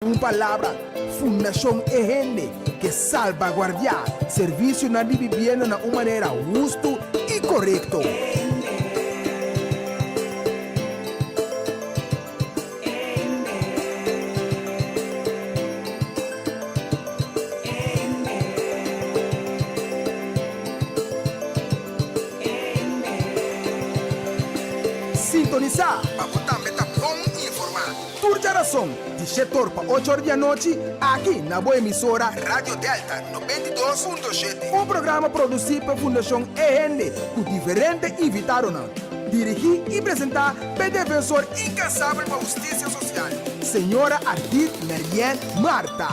Uma palavra, Fundação EGENDE, que salvaguardia serviço na vivienda de uma maneira justa e correta. Sintonizar para botar meta bom e informado. Toda geração, de 7 para 8 horas da noite, aqui na boa emissora Rádio Delta 92.7. Um programa produzido pela Fundação EGENDE, com diferentes invitados. Dirigir e apresentar pelo defensor incansável para a justiça social, senhora Ardit Merien Marta.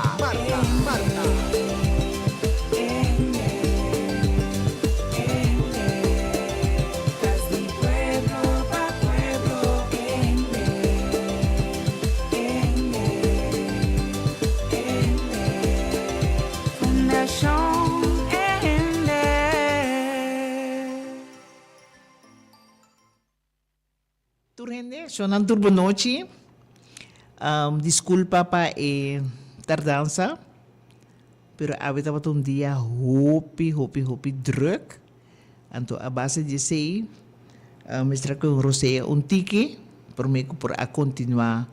Sonan turbonoche, disculpa pa tardança, pero habita pa um dia hopi druk. Anto a base de sei, mestra com Rosé tiki, por mim por a continuar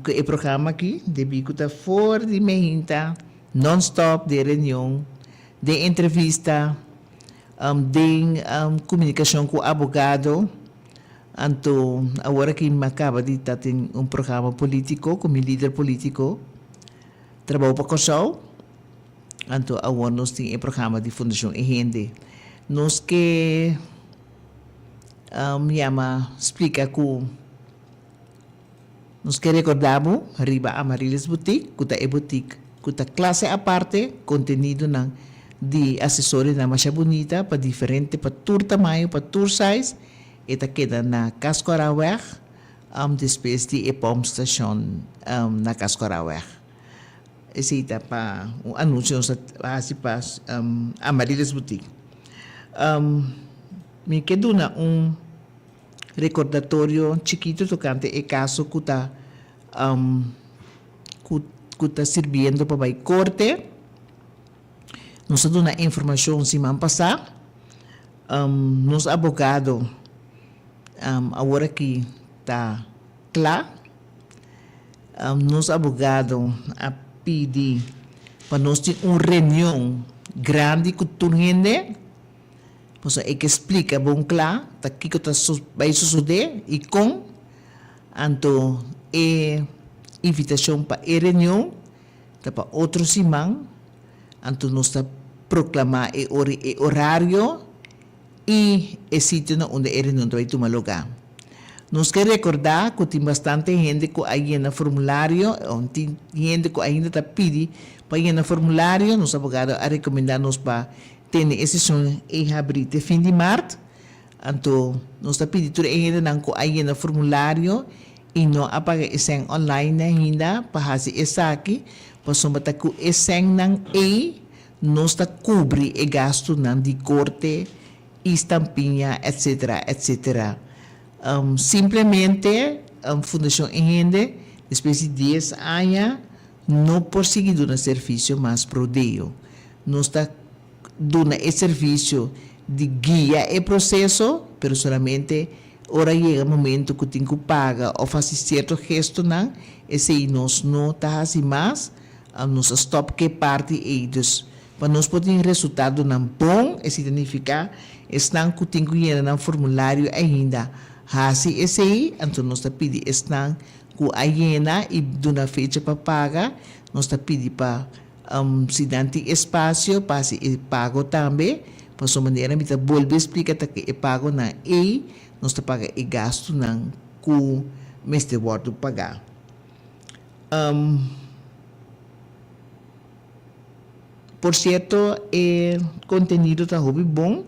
que o programa aqui, debi que tá fora de mehinta, non-stop de reunião, de entrevista, de comunicação com o abogado. Anto, agora que me acaba de estar em programa político, como líder político, trabalho para Kosovo. Anto, agora nós temos programa de Fundação EGENDE. Nós que explica que nós que recordamos, arriba Amaryllis Boutique, que é boutique, que é classe à parte, contenido de assessores na Macha Bonita, para diferente, para tour tamanho, para tour size. Ita queda na Cascoraweg, depois de EPOM Station na Cascoraweg. Esse ita pa anúncio sa para Amaryllis Boutique. Me quedo na recordatório chiquito tocante e caso que está servindo para a corte. Nós damos informação se man passar. Nos abogado agora que está claro, nos abogados a pedir para nós ter uma reunião grande com toda a gente, pois é que explica bom claro, tá que vai suceder e com, então é invitação para a reunião, tá para outro semana, então nós está proclamar o horário e o sítio onde a reunião vai tomar lugar. Nós queremos recordar que tem bastante gente que aí no formulário, tem gente que ainda está pedindo para ir no formulário, nos abogados a recomendar-nos para ter a sessão em abril de fim de março. Então, nós está pedindo tudo ainda que aí no formulário e não apaga esse online ainda para fazer isso aqui, para somente que esse não nós está cobrir o gasto de corte, estampinha, etc. Simplesmente, a Fundação EGENDE, depois de 10 anos, não prosseguiu no serviço mais prodeio. Nós está dando esse serviço de guia e processo, mas somente ora chega o momento que tem que pagar ou fazer certo gesto, e se nós não está assim mais, nós stop que parte e dos para nós poder resultado não bom, significa estão que tem que ir no formulário ainda. Assim, esse aí, então nós está pedindo estão que ainda e dona fecha para pagar, nós está pedindo para se dar espaço para se pago também, para sua maneira me tá volver explicar que é pago na e nós está paga e gasto não que mestre word pagar. Por certo, o conteúdo está muito bom,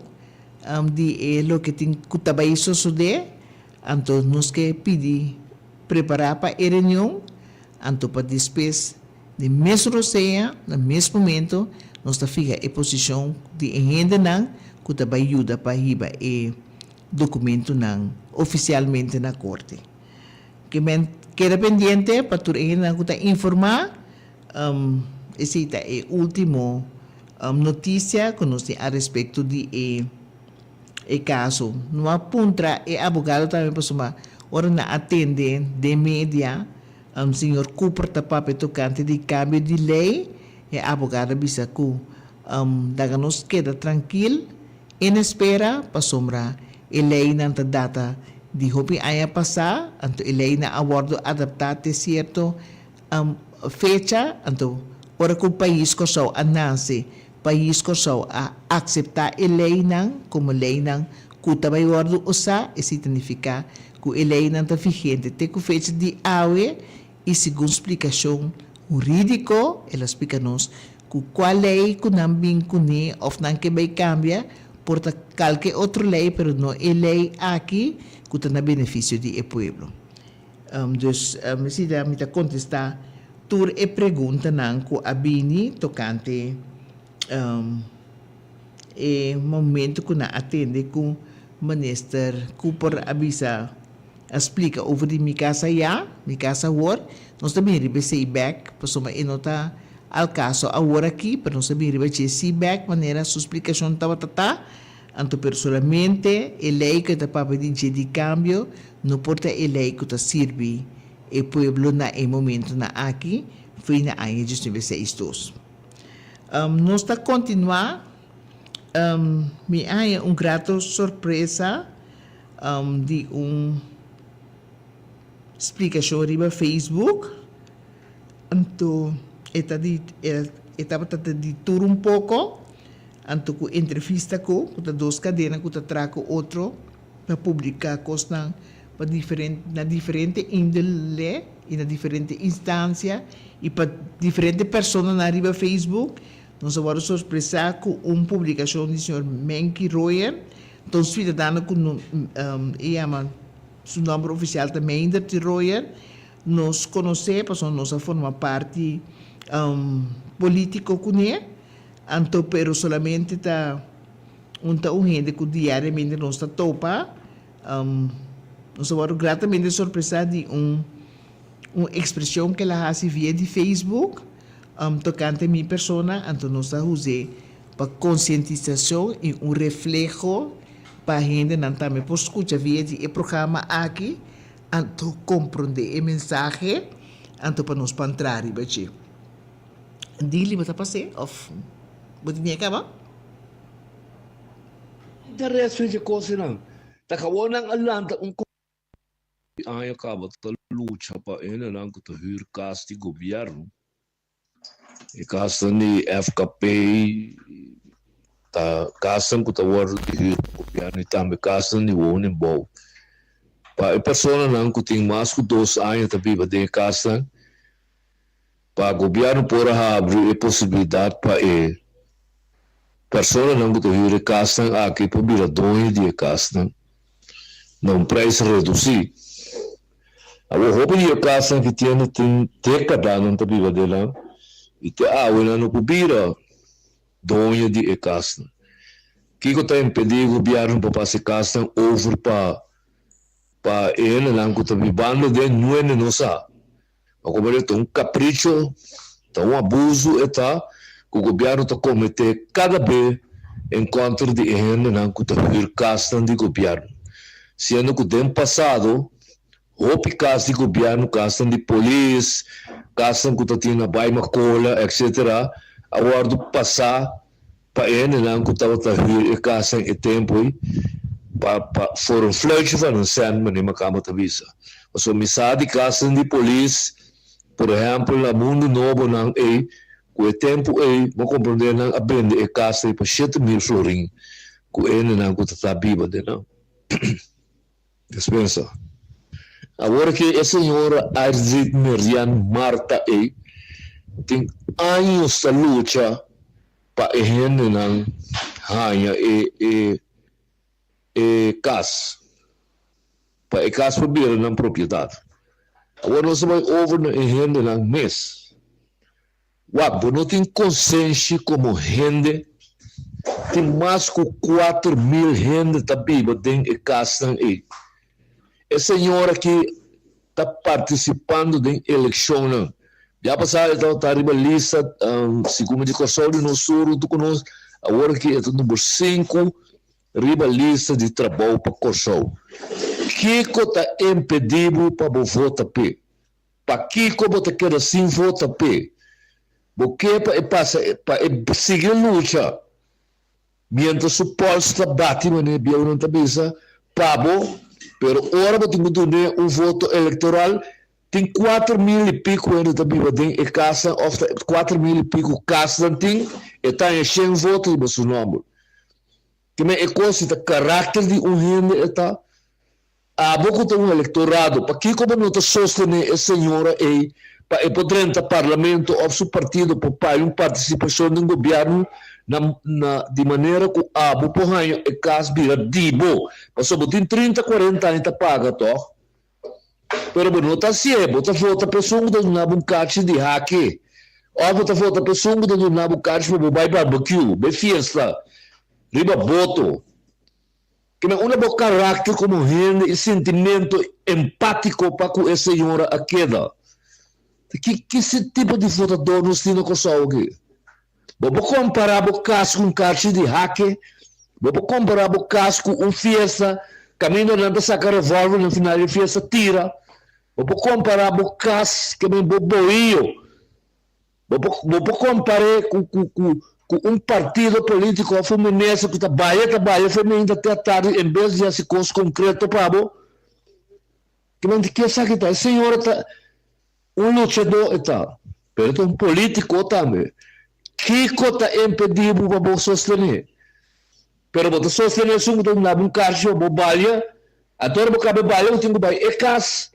de lo que tem que trabalhar suceder, então nós que pedir preparar para a reunião, então para depois de mesmo roceia, no mesmo momento, nós está fica em posição de agenda não, que está ajuda para riba e documento não oficialmente na corte. que men queda pendiente para tu informar. Esta é a última notícia que nós temos a respeito de caso. No apunta é abogado também para sumar. Ora na atende de mídia, senhor Cooper tapape tocante de cambio de lei, é abogado bisa que daga nos queda tranquilo, em espera para sombra a lei nanta data de hopi aya passar, anto a lei na abordo adaptate certo fecha, anto ora que o país ko so ananse, país ko so a aceitar a lei não como lei não kuta vai abordo usa, e significa que a lei não está vigente, te que fecha de awe e segundo explicação jurídico, ela explica-nos que qual lei que não vincune ou não que vai cambiar por qualquer outra lei, pero não é lei aqui que está na benefício do povo. Dus, se dá me contestar, tur e pergunta não que a bini tocante e momento que na atende com minister Cooper avisa explica over de minha casa minha casa agora, nós também recebemos back, para soma inota al caso agora aqui, para nós também recebemos back, maneira sua explicação estava anto personalmente a lei que está para pedir de cambio, não porta a lei que está serve e pueblo na momento na aqui, foi na ano de 2006. Nós está continuar, me há grato surpresa de explicação riba Facebook, então estava de tour pouco, então com entrevista com duas cadenas que trago outro para publicar coisas para diferente índole e na diferente instância e para diferentes pessoas na riba Facebook. Nós vamos surpresa com publicação do senhor Menki Royer, então cidadão com seu nome oficial também de Royer, nos conhece, nós forma parte político com ele, então pero solamente gente que diariamente nós topa, nós vamos gratamente surpresa de uma expressão que ela faz via de Facebook, tocante a minha persona, então nós usamos para conscientização e reflexo para a gente não também por escutar via de programa aqui, então compreender a mensagem, então para nós para entrar e bater. Dili ba tapos of buti niya ka ba? Interesso de coisa não. Tá kawanang alanta ay acaba ta lucha pa ena lang ko to hur kasti gobyerno. E kasta ni FKP ta kasam ko ta war di hur gobyerno e tambe kasam ni wonen bo. Pa e persona nang ko ting mas ko 2 anos ta biba de kasam. Pa gobyerno pora abrir a possibilidade para pessoas não que hire castan aqui para vir a dono de castan não preço reduzir a roupa de castan que tem década não tá viva dela e te não no para dono de castan que está impedir o governo para passar castan over para ele não que tá vivendo de não é nossa como ele tem capricho, tem abuso, que o governo está cometendo cada vez encontro de gente que está castan de governo. Sendo que no passado, houve casos de governo, castan de polícia, castan que está tendo baima cola, etc. Agora passar para ele que está castan em tempo, para foram flechas para não ser, mas nem macama tabisa. Mas o missade castan de polícia, por exemplo, no mundo novo não é, com o tempo é, vou compreender não aprende a casa para 7.000 florim, com ele não que está viva de não. Dispensa. Agora que a senhora Arzit Merian Marta tem anos de luta para a gente não ganha casa, para a casa para vir na propriedade. Agora nós vamos over na gente ng mês. Wag, não tem consciência como gente, tem mais que 4.000 gente também, tem casa aí. A senhora que está participando da eleição. Já passado, então, está arriba a lista, segundo de Corsol, no Sul, tu conosco, agora que é o número 5, arriba a lista de trabalho para Corsol. Kiko está impedido para votar P. Para Kiko, você quer assim votar P. Porque para seguir a luta, mientras o posto bate, mas não está bisa, Pabo, pero ora você tem que voto eleitoral, tem 4.000 e pico ainda também, tem e casa, 4.000 e pico casa tem, e está em 100 votos no seu nome. Que é coisa de caráter de gente, está. A boca tem eleitorado, para que como não está sostener a senhora aí, para poder entrar no parlamento ou seu partido para uma participação no governo de maneira que a boporranha é caso vira dibo, mas só tem 30, 40 anos está paga, toh. Pero não está assim, bota volta pessoa que não um caixa de hack, ou bota volta pessoa que não um caixa para vai barbecue, vai fiesta, riba boto. Que é uma boa caráter como gente e sentimento empático para com essa senhora a queda. Que esse tipo de votador nos tem no Kosovo aqui? Vou comparar o caso com um caixa de hack, vou comparar o caso com fiesta, caminho na sacar revólver no final da fiesta tira, vou comparar o caso que me boboio, vou comparar com partido político feminista que trabalha feminina até a tarde, em vez de esse coisa concreto para você, que não quer saber que a senhora está lutador, está, mas é político também. Kiko está impedido para você sostener. Pero você sostener isso com um carro, bobalha, agora você cabe balha, eu tenho que ir a casa,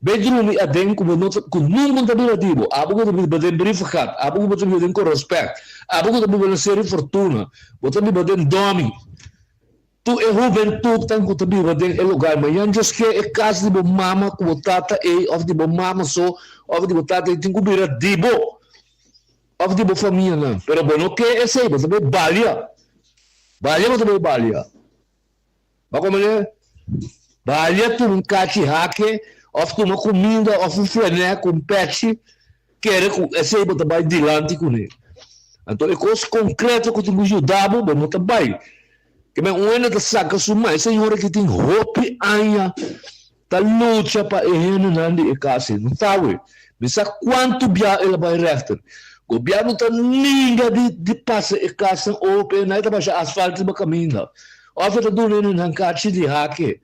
bedroom e adem com nenhum tabelativo, abo que você pode verificar, abo que você pode com respeito, abo que você pode ser fortuna, você pode dormir. Tu é juventude que você pode lugar, mas antes que é casa de mama, com tata e of de mama só, of de tata e tem que vir a dibo. Of de família não, pero bueno que é isso, você vai balha, você vai balha, vai como é, balha tu um caixa hack, of tu uma comida, of um frené com peixe, quer que esse aí você vai dilante com ele, então é coisa concreta que tu me ajudava, mas não tá bem, que me uma da saca suma, essa senhora que tem roupa ainda, tá luta para errar na de casa, não tá ué, mas sabe quanto bia ela vai rechter. O governo está ninguém de passar a casa ou não está baixando asfalto para caminho. Ofer está doendo na caixa de hack.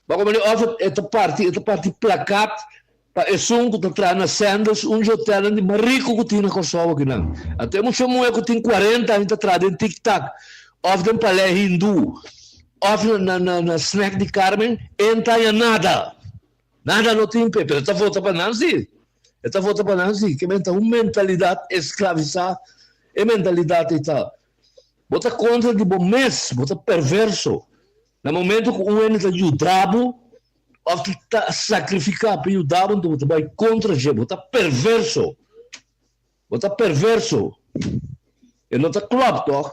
Mas como ele ofer esta parte placat para esse que está trazendo sendas, hotel de marico que tem na Kosovo aqui não. Até muito mulher que tem 40 anos está trazendo tic-tac. Ofer tem palé hindu. Ofer na snack de Carmen, entra nada. Nada não tem pé, mas está voltando para Nancy. Esta volta para nós, que é uma mentalidade escravizada, é mentalidade está. Bota contra de bom mês, bota perverso. No momento que um está ajudado, ou que está sacrificado para ajudar, então bota vai contra ele, bota perverso. Bota perverso. E não está claro, toh.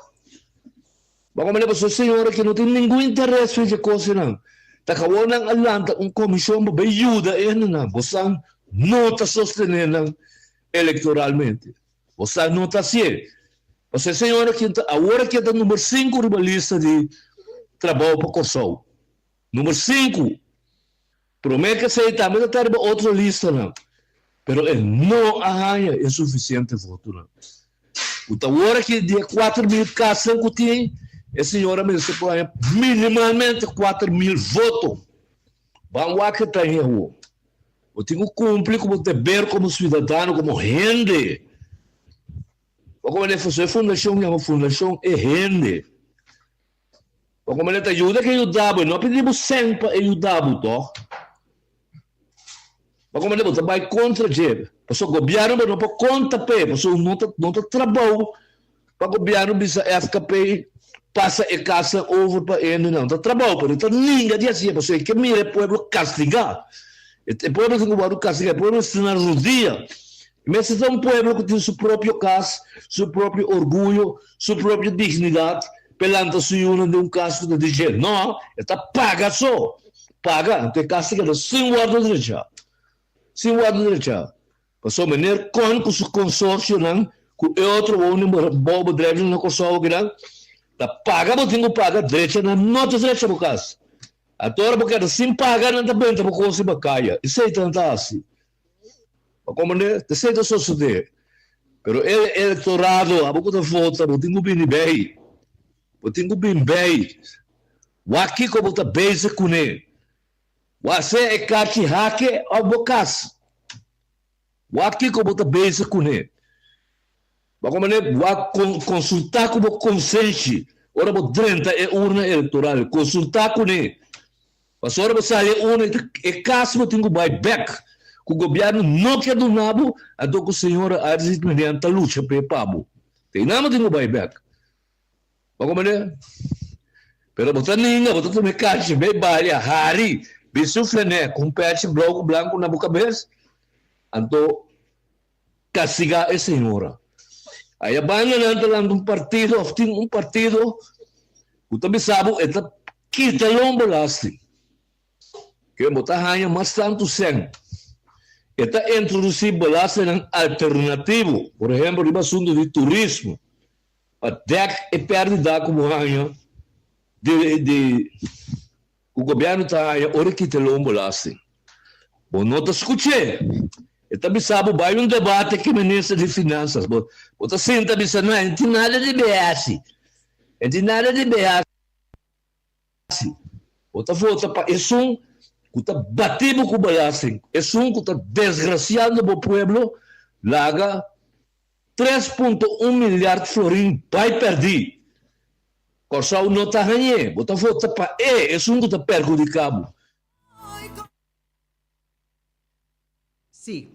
Mas como ele passou, senhora, que não tem nenhum interesse em coisa, não. Está acabando na Atlanta, comissão para ajuda, não. Você não está sostenendo eleitoralmente. Você não está assim. Você, senhora, agora que está número 5 na lista de trabalho para Kosovo. Número 5. Promete que você também está em outra lista, não. Mas ele não arranha o suficiente voto, não. Então, agora que de 4.000 casas que tem, a senhora me põe minimamente 4.000 votos. Vamos lá que está em rua. Eu tenho que cumprir como dever, como cidadão, como gente. Como ele faz a fundação, é uma fundação e gente. Como ele te ajuda, que ajudava. Não pedimos sempre ajudar, toh. Como ele vai contra ele. Porque o governo não pode contra ele. Porque não está trabalho. Para o governo, bisa FKP, passa a casa over para ele. Não está trabalho. Porque ninguém diz assim. Porque que mira o povo castigar. O povo tem que castigar. O povo está na rodia. Mas é um povo que tem seu próprio caso, seu próprio orgulho, sua própria dignidade, pelando a sua de um caso de dizer, não, está paga só. paga, então casa que sem guarda direita. Sem guarda direita. Passou maneira com o consórcio não, com outro bom drive no consórcio que não, tá paga, mas tem que pagar direita na nota direita por casa. Agora porque sem pagar não tá bem, tá por coisa bacaia. Isso aí tanta assim. Como né, isso aí tá só suceder. Pero ele eleitorado, a boca da volta, eu tenho bem bem. Eu tenho bem bem. O aqui como tá bem se cune. Você é cati hake ao bocas. O aqui como tá bem se cune. Mas como né, o consultar como consente. Ora bo 30 é urna eleitoral, consultar cune. Mas ora você é urna é caso eu tenho buyback. O governo não quer do nabo, a do que o senhor Arzit mediante a luta para pabo. Tem nada de buyback. Mas como é? Pero botar ninguém, botar tudo mecânico, bem baria, hari, bem suflené, com peixe branco na boca cabeça, então castigar a senhora. Aí a banda não está lá um partido, o também sabe, é que tá longo lasti. Que botar ranha mais tanto sem. Está introduzir balança alternativo, por exemplo, no assunto de turismo, até é perdida como ranha o governo está aí, hora que te lombo balança. Bom, não te escutei. Eu também sabe, vai debate que o ministro de Finanças, você senta e não tem nada de BS. Não tem nada de BS. Você volta para isso. Kuta batido com o balanço. É um que está desgraciando o povo. Laga 3,1 milhões de florins vai perder. Corsa não está ganhando. Bota volta para é um que está perjudicado. Sim,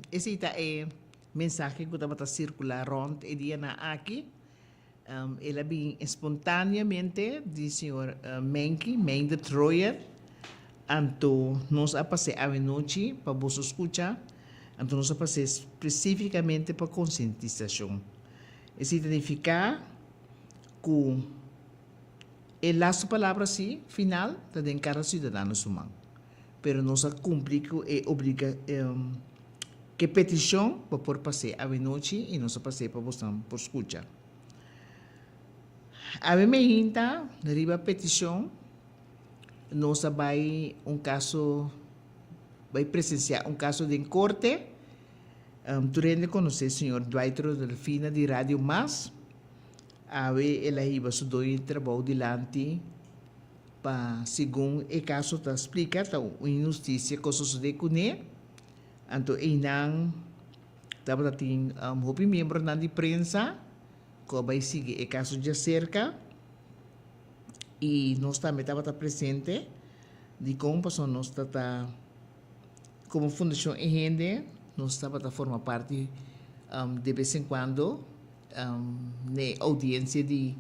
esse é mensagem que estava a circular rond e dia na aqui. Ela bem espontaneamente do senhor Menki, de Troyer. Anto nos apase a noite para vos escuchar, anto nos apase especificamente para conscientização. Isso significa que a palavra sim, final, está de cada cidadão humano. Pero nos cumpre que obriga que petição para por passear a noite e nos apase para vos por escuchar. A mim me hinta, arriba petição, nós vai presenciar caso de corte. Tu rende conhecer o senhor Dwaitro Delfina de Rádio Mas. Ela iba a dois trabalho dilante para, segundo o caso está explica, tá uma injustiça que sucede com ele. Então, inang estava tem membro na de prensa que vai seguir o caso de cerca. E nós também estávamos presentes de como nós estávamos como Fundação Engende, nós estávamos a formar parte de vez em quando na audiência de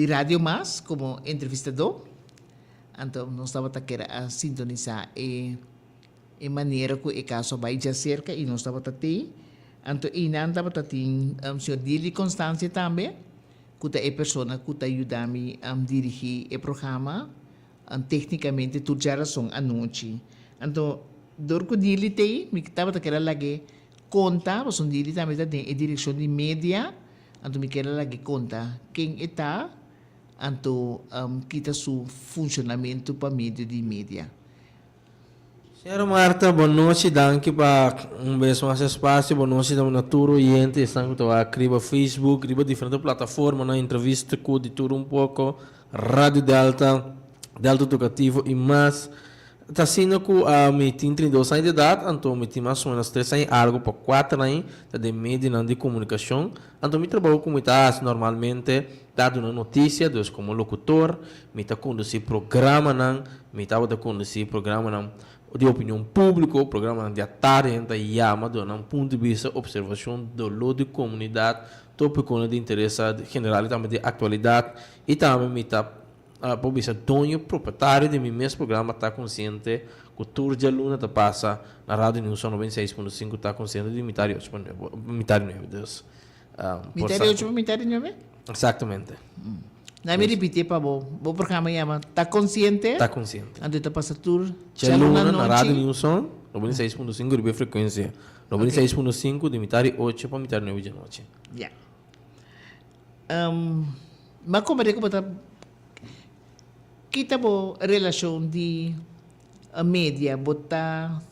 Rádio Mas como entrevistador. Então nós estávamos a sintonizar a maneira que o caso vai de cerca e nós estávamos a ter. Então, estávamos a ter o senhor Dili Constância também. Que é a pessoa que ajuda me a dirigir o programa, tecnicamente tudo geração à noite. Então, dor que ele tem, me estava a lagi conta, mas ele também tem a direção de mídia, então me quer lagi conta quem está, então kita seu funcionamento para meio de mídia. Senhora Marta, boa noite, danke para beijo mais espaço, boa noite da Naturo Oriente, estamos a criar Facebook, criar diferentes plataformas, na entrevista com de tudo pouco, Rádio Delta, Delta Educativo e mais. Está sendo que me tem 32 anos de idade, então me tem mais ou menos 3 anos, algo para 4 anos de mídia de comunicação, então me trabalho como está normalmente, dando uma notícia, como locutor, me está conduzindo programa, me está conduzindo programa de opinião pública, programa de tarde, e chama de um ponto de vista, observação do lado de comunidade, tópico de interesse general e também de atualidade, e também me está por vista dono proprietário de meu mesmo programa está consciente que o tour de aluna está passa na Rádio News 96.5 está consciente de mitário 9 Deus. Mitário 8, mitário 9? Exatamente. Na me repetir para vos. Vos programa llama ¿Tá consciente? Tá consciente. Antes de pasar tour. C'è luna na Rádio Nilson, 96.5 ribe frequência. 96.5 de mitad 8 para mitad 9 de noite. Ya. Mas como é que você kita mo relasyon di media bota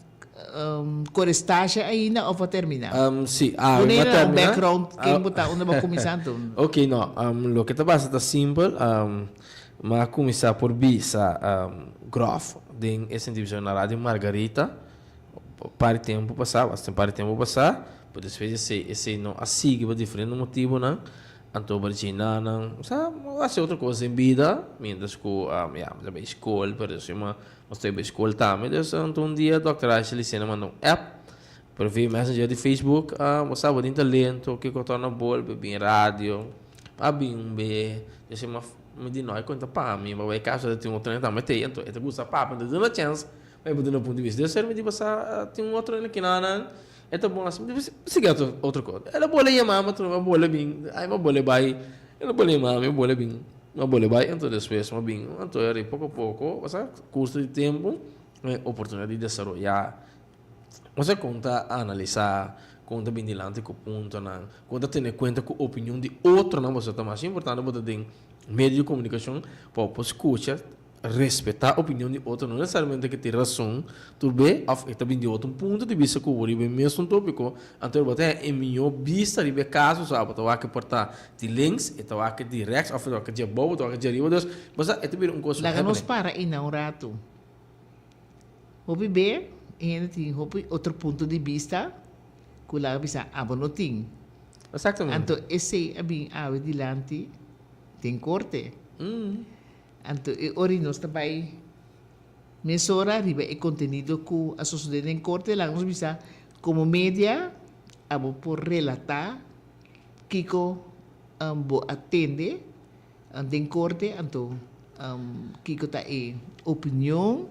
correstage ainda ou vai terminar? Sì, Una vai era terminar. background quem bota onde vai começar então. Ok, no, lo que está bastante simple, mas começar por bisa Grof, de essa divisão na Rádio Margarita, para tempo passar, bastante para tempo passar, por depois esse não assim por diferente motivo, não, então Virginia não, sabe, fazer outra coisa em vida, mientras que já vai escola, por isso mas estou na escola também, então um dia Dr. Ashley se mandou um app por via Messenger de Facebook, mostrava de talento, que eu torno bol, bem rádio, bem eu sei me di noi conta pa mi vai caso de um outro então mete então é gusta pa mas dando a chance vai mudando o ponto de vista de ser me di passar tem um outro aqui na é tão bom assim siga outro coisa ela bola ia mama tu não bola bem ai uma bola vai ela bola mama eu bola bem uma bola vai então depois uma bem então é pouco a pouco passa custo de tempo oportunidade de desenvolver você conta analisar conta bem dilante com ponto não conta ter em conta com a opinião de outro não você tá mais importante você tem meio de comunicação para escutar respeitar a opinião de outro não necessariamente que tem razão tudo bem também de outro ponto de vista que o bem mesmo tópico então você é melhor vista de casos sabe então há que portar de links então há que direct ou então há que de bobo então há que de arriba mas é também coisa lá nos para e não rato o bebê ainda tem outro ponto de vista que lá bisa abonoting exatamente então esse é bem dilante tem corte. Então, ori nós também mesura riba e conteúdo que a sociedade em corte lá nós bisa como mídia abo por relatar kiko bo atende tem corte então kiko ta e opinião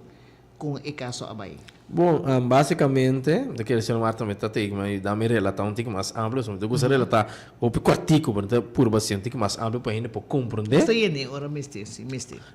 com o caso abai. Bom, basicamente, daquele ser humano também está tendo, mas dá-me relatar um pouco mais amplo, eu gosto de relatar o artigo, por bastante mais amplo para a gente compreender. Está aí, ora, mestre.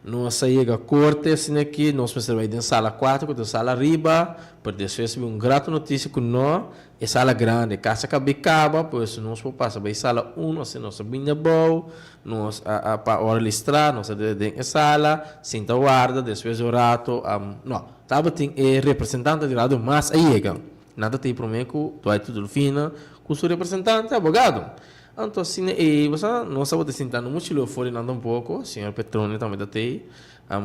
Nós saímos a corte, assim aqui, nós vamos em sala 4, que é sala riba, para depois uma grata notícia que nós, é sala grande, casa cabicaba, pois nós vamos passar para sala 1, assim, nós vinha bom, nós para hora listar, nós em sala, sinta guarda, depois o rato, não. Tava tem representante de lado mais aí nada tem para mim que tu vai tudo fina com o representante advogado então assim você não sabe de sentar no mochilo fora nada um pouco senhor Petrone também da tem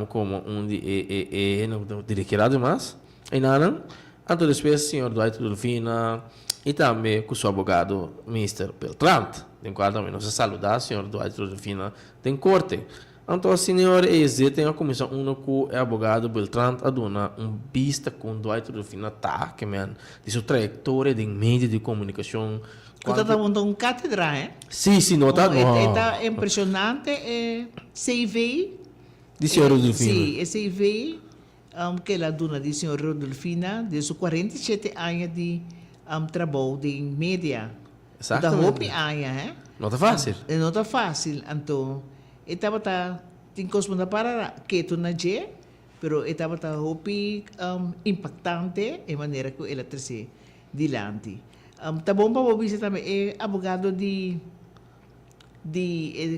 como um de no dirigirado mais e nada então depois senhor vai tudo fina e também com o seu advogado Mr. Beltrant tem qual também nós saludar senhor vai tudo fina tem corte. Então, o senhor EZ tem a comissão que é advogado Beltrán a dar vista com o Duarte do final que de sua trajetória de mídia de comunicação. Você está montando cátedra, eh? Sim, nota. Está impressionante CV. De senhor Rodolfina. Sim, CV que ela dona de senhor Rodolfina de seus 47 anos de trabalho de mídia. Exatamente. Da anos, eh? Não está fácil. Não está fácil, então estava tem coisa para que tu não je, pero estava impactante em maneira que ela trouxe dilante. Tá bom para você também é advogado de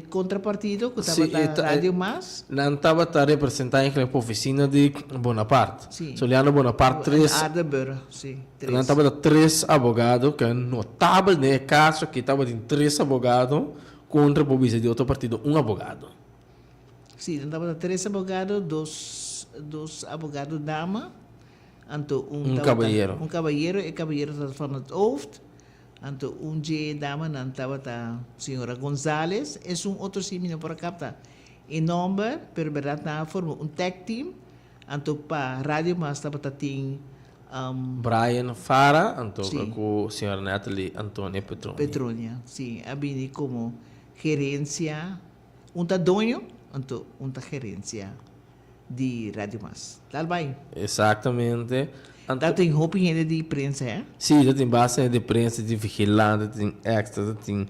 contrapartido que estava na Rádio Mas. Não estava a representar a oficina de Bonaparte. Sim. Soliano Bonaparte 3. Ardeburg, sim. Não estava 3 advogados que é notável no caso que estava de 3 advogados contra a polícia de outro partido, um advogado. Sim, estava 3 advogados, dois advogados dama, então caballeiro. Caballeiro e caballeiro van het hoofd. Então de dama não estava a senhora González, é outro similar por capta. Em nome, per verdade, forma tag team, então para rádio mas estava tem Brian Fara, então com a senhora Natalie Antônia Petronia, sim, abini como gerência, dono, então gerência de Rádio Mas. Tal bem? Exatamente. Dat tem hoop gente de prensa, hè? Sim, dat tem base de prensa, de vigilante, tem extra, dat tem...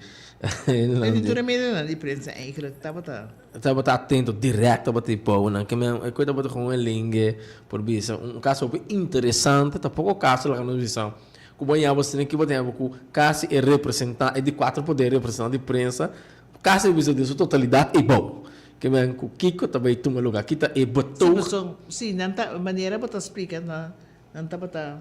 Maar die doen medo na die prensa eigenlijk, tá. Estava atento direto a bater pau, né? Que mesmo, coisa bater com uma língua, por isso, caso interessante, tá pouco caso lá na visão. Como eu você que bater com caso é representar, é de 4 poderes representar de prensa, caso é visão de sua totalidade é bom. Que mesmo com Kiko também toma lugar, kita é botou. Sim, nanta maneira bota explica na nanta bota,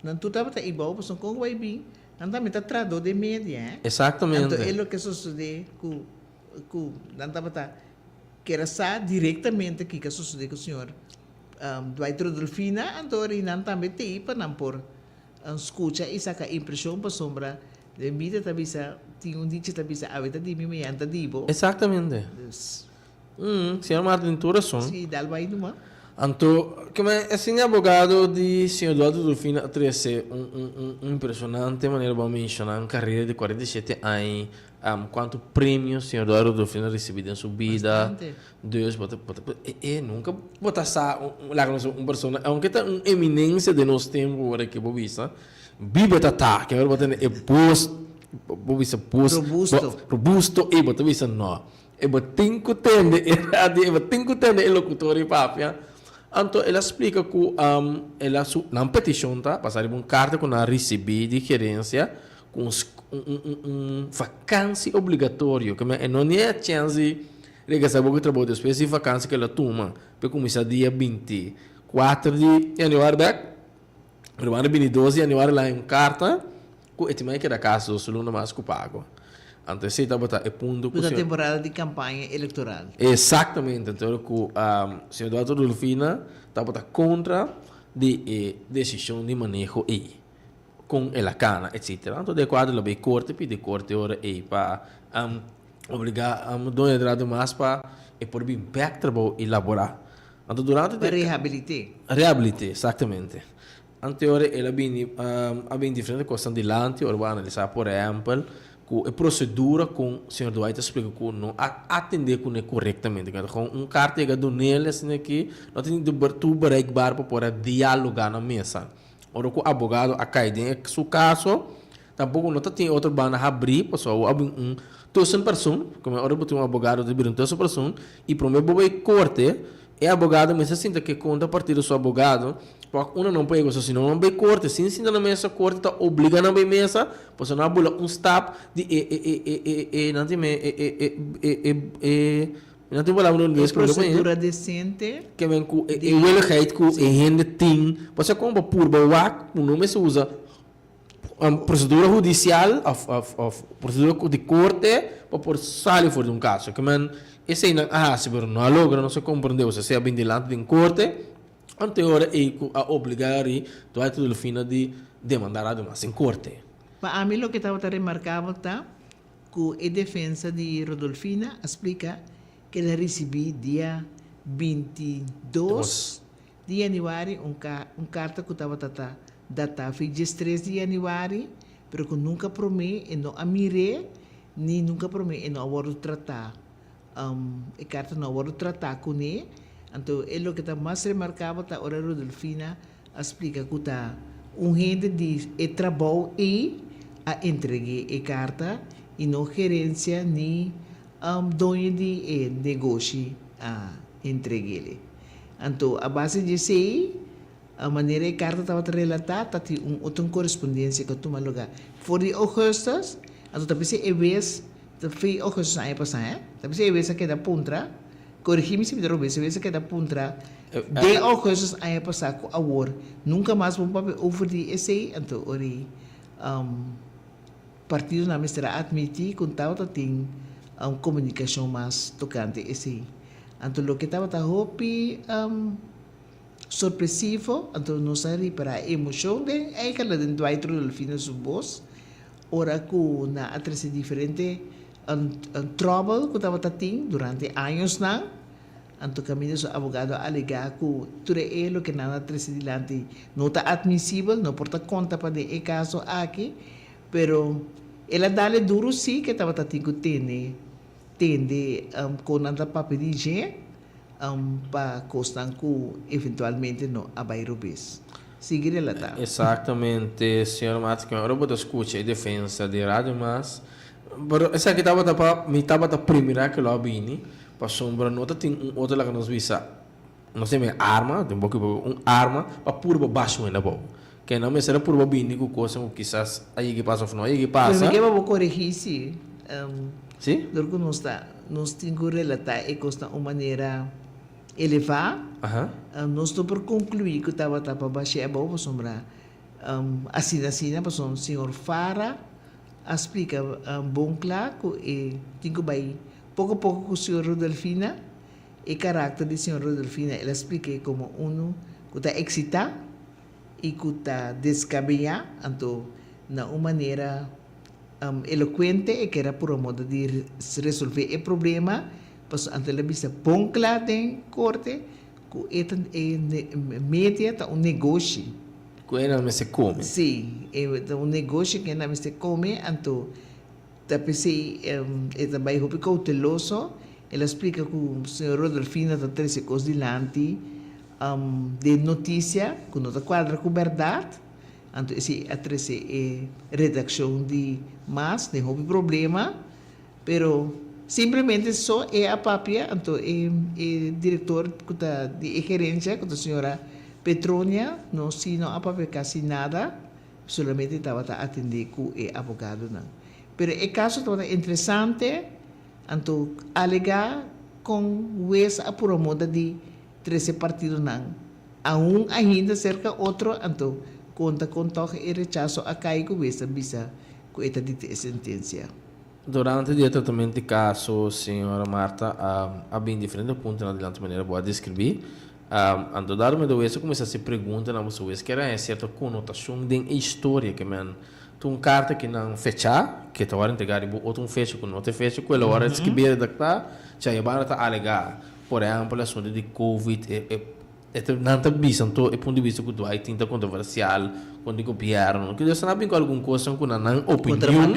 nantu tá bota igual, mas com vai bem, nanta meta trado de média. Exatamente. Então é o que sucede com nanta bota que era sa diretamente que sucede com o senhor Dwight Rodolfina, então e nanta mete aí para não por escuta e saca impressão para sombra de vida tabisa tinha dia tabisa a vida de mim anda dibo. Exatamente. Senhor Martin Turason. Sim, dá vai numa. Então, como é assim, advogado de Sr. Eduardo Rodolfina trouxe impressionante maneira para mencionar uma carreira de 47 anos, quanto prêmio Sr. Eduardo Rodolfina recebido em sua vida. Deus, nunca botar uma pessoa, aunque está uma eminência de nosso tempo, agora que eu vista, Bíblia está, que agora botar é robusto, e botar vista não. E botar cinco tende, e locutor e papia. Então, ela explica que ela na petição tá passar uma carta que ela recebeu de gerência com vacância obrigatória, que não é a chance de saber que trabalho depois de vacância que ela toma, para começar dia 24 de janeiro, pero 22 de janeiro lá em carta, que é que da casa do segundo mais que pago. Então, se está é ponto da temporada de campanha eleitoral. Exatamente. Então, o Sr. Eduardo Rodolfina está contra de decisão de manejo aí, com a cana, etc. Então, de quadro, ela vai corte, pede corte hora aí para obrigar a dono de mais para por bem back trabalho elaborar. Então, durante para reabilitar. Reabilitar, exatamente. Então, ela bem diferente questão de lante, ora vai analisar, por exemplo, a procedura com o Sr. Dwight explica que não atender com corretamente. Com carta que do nele assim aqui, não tem de tu bereikbaar para poder dialogar na mesa. Ora com o advogado a cair em seu caso, tampouco não tem outro bana abrir, pessoal, abrir terceira pessoa, como ora botar um advogado de uma terceira pessoa e para mim boa corte, é advogado mas assim que conta a partir do seu advogado. Porque não pode isso, senão não vai corte. Se não na mesa corte, está obrigando a na mesa, pois não há stop de não tem palavra em inglês. Procedura decente. Que vem com o willigheid com a gente tem. Você compra por back, o nome se usa procedura judicial, procedura de corte, para por sair fora de um caso. Que man esse não se não logra, não se compreendeu, se é bem delante de um corte. Anterior a obrigar a Rodolfina de demandar a demais em corte. Para mim, o que estava remarcável está que a defesa de Rodolfina explica que ela recebeu dia 22 de janeiro carta que estava data 23 de janeiro, mas que nunca promete e não amire, nem nunca promete e não agora tratar. A carta não agora tratar com ele. Então, o que está mais remarcável está a Rodolfina explica que está gente de trabalho e a entregar a carta e não gerência nem dono de negócio a entregar. Então, a base disso aí, a maneira que a carta estava relatada, está outra correspondência que toma lugar. For de Augustus, então, talvez é vez, foi Augustus aí passar, talvez é vez que da puntra, corrigir-me se me derrubei, se você quer dar puntra, de Augustus aí passar com a war, nunca mais vamos para over de esse, então, ori, partido na mestra admitir que tal tem comunicação mais tocante esse. Então, o que estava hopi surpresivo, então, não sabe para a emoção de aquela dentro do outro do fim do voz, ora que na atrás diferente trouble que estava tendo durante anos não. Então, caminho do advogado alegar que tudo é que nada atrás dilante não está admissível, não porta conta para o caso aqui, pero ela dá-lhe duro sim que estava tendo tende com nada para pedir para constar que eventualmente não abairubes. seguir relatar. Exatamente, senhor Marta, que agora eu escuto a defesa de Rádio Mas. Pero essa aqui estava a primeira que eu vi, para sombra nota tem outra lá que nos visa. Não sei me arma, tem arma para puro baixo ainda bom. Que não me será puro bini com coisa que quizás aí que passa ou aí que passa. Mas que vou corrigir se sim? Porque nós temos que relatar e custa uma maneira elevada. Nós estamos por concluir que estava para baixar a boa sombra. Assim, para o senhor Fara explica bom claro que tem que vai pouco a pouco com o senhor Rodolfina e caráter do senhor Rodolfina ela explica como que está excitado e que está descabellado então na uma maneira eloquente e que era por um modo de resolver o problema mas ante a vista bom claro tem corte que é média tá negócio que não se come. Sim, é negócio que não se come, então pensei é também muito cauteloso. Ela explica que o senhor Rodolfina está trazendo coisas delante de notícia, que não está quadra com verdade. Então, esse é redação de mais, não houve problema, pero simplesmente só é a papia, então é diretor de gerência, que a senhora Petronia, não se não há quase nada, solamente estava a atender com o advogado. Mas o caso estava interessante, então, alegar com o por uma moda de 13 partidos. Ainda cerca outro, então, conta com toque e rechaço a cair com essa visa, com esta dita sentença. Durante o tratamento de caso, senhora Marta, há bem diferentes pontos na adiante maneira boa descrever. Ando dado me do isso começa a se pergunta na moça que era certa conotação de história que man tu carta que não fecha que tá hora entregar e outro fecha com outra fecha com a hora de que beira da tá já é barata alegar por exemplo a assunto de covid não tá visto o ponto de vista que tu aí tinta controversial quando o governo que já sabe com alguma coisa com não opinião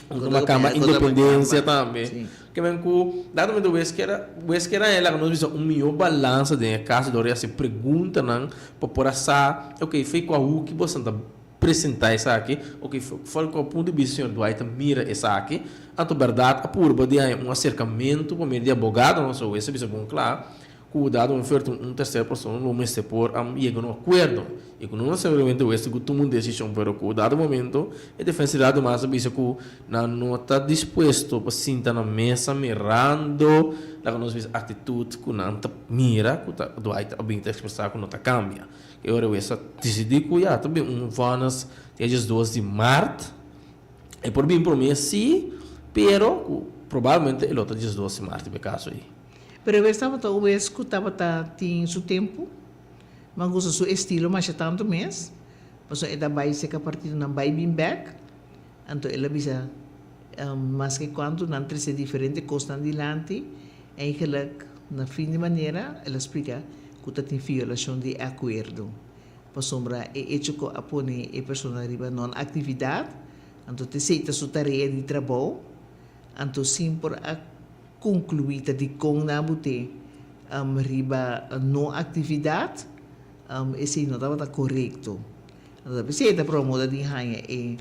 uma cama independência também que vem com dado me do vez que era ela que nos viu melhor balança de caso de se pergunta não para essa ok foi com a que você tá apresentar isso aqui ok foi com o ponto de vista senhor Dwight mira isso aqui a verdade a pura de acercamento por meio de advogado não sou isso é bom claro cuidado oferta terceira pessoa não me se por e no acordo e quando não se realmente o que tomou uma decisão pero cuidado momento e defensa do mais bisa que não está disposto para sentar na mesa mirando lá que nós vemos atitude que não está mira que tá do aí bem expressar que não está cambia e agora essa decidir que já também vanas dias 2 de março e por bem por mim sim pero provavelmente ele outro dias 2 de março be caso aí. Pero eu estava tinha seu tempo, mas gosto seu estilo, mas é tanto mês. Mas ele vai ser que a partir de vai bem back, então ele bisa mas que quando não três diferente coisas adiante, eigenlijk na fim de maneira ela explica que tem violação de acordo. Por sombra é hecho que apone a pessoa riba non atividade, então te aceita sua tarefa de trabalho, então sim por concluída de com na bute riba não atividade esse não estava correto então se está promovida de ranha é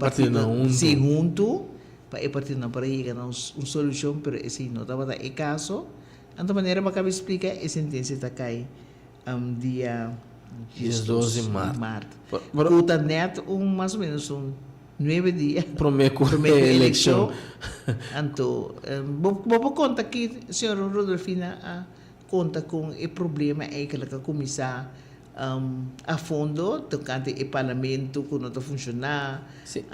partir de segundo para partir não para chegar a uma solução pero esse não estava é caso então maneira para cabe explicar a sentença está cai dia 12 de março puta net mais ou menos 9 dias para a eleição. Então, vou contar que a senhora Rodolfina conta com o problema é que ela começar a fundo, tocante o parlamento que não está funcionando,